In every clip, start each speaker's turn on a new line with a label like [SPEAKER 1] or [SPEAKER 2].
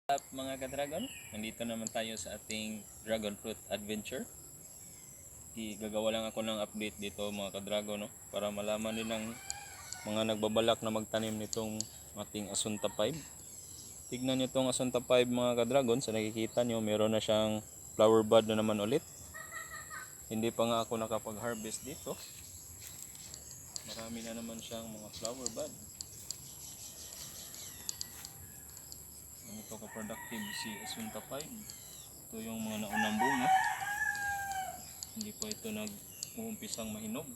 [SPEAKER 1] Up mga ka-dragon, nandito naman tayo sa ating dragon fruit adventure. Gagawa lang ako ng update dito mga ka-dragon, no? Para malaman din ng mga nagbabalak na magtanim nitong ating Asunta 5. Tignan nyo itong Asunta 5 mga ka-dragon, sa nakikita nyo meron na siyang flower bud na naman ulit. Hindi pa nga ako nakapag-harvest dito. Marami na naman siyang mga flower bud. Ito ka-productive si Asunta 5. Ito yung mga naunang bunga. Hindi pa ito nag-uumpisang mahinog.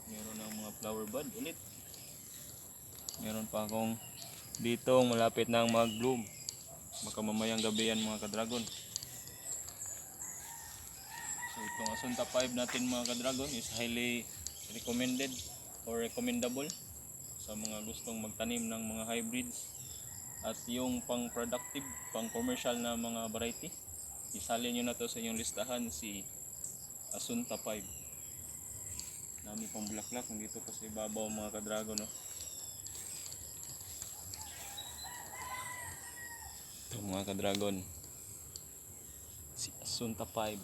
[SPEAKER 1] Meron ng mga flower bud ulit. Meron pa akong dito malapit na mag-bloom. Baka mamayang gabi yan mga ka-dragon. So itong Asunta 5 natin mga ka-dragon is highly recommended or recommendable sa mga gustong magtanim ng mga hybrids. At yung pang productive, pang commercial na mga variety, isalin nyo na to sa inyong listahan si Asunta 5. Dami pang bulaklak dito pa sa ibabaw mga ka-dragon, no? Ito mga ka-dragon, si Asunta 5.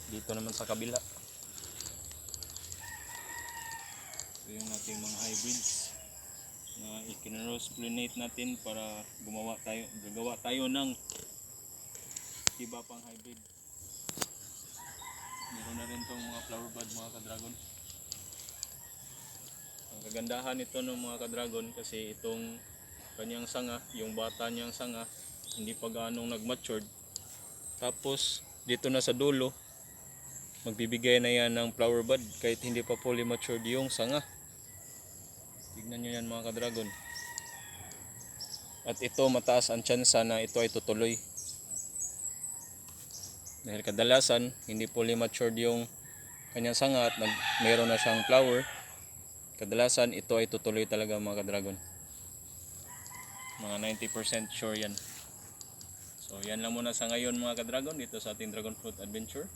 [SPEAKER 1] Dito naman sa kabila, ito yung ating mga hybrids na ikinross pollinate natin para gagawa tayo ng iba pang hybrid. Meron na rin tong mga flower bud mga ka-dragon. Ang kagandahan nito ng mga ka-dragon kasi itong kanyang sanga, yung bata niyang sanga, hindi pa gaanong nag-matured. Tapos dito na sa dulo, magbibigay na yan ng flower bud kahit hindi pa fully matured yung sanga. Tignan nyo yan mga ka-dragon. At ito mataas ang tsansa na ito ay tutuloy. Dahil kadalasan hindi fully matured yung kanyang sanga at meron na siyang flower. Kadalasan ito ay tutuloy talaga mga ka-dragon. Mga 90% sure yan. So yan lang muna sa ngayon mga ka-dragon dito sa ating dragon fruit adventure.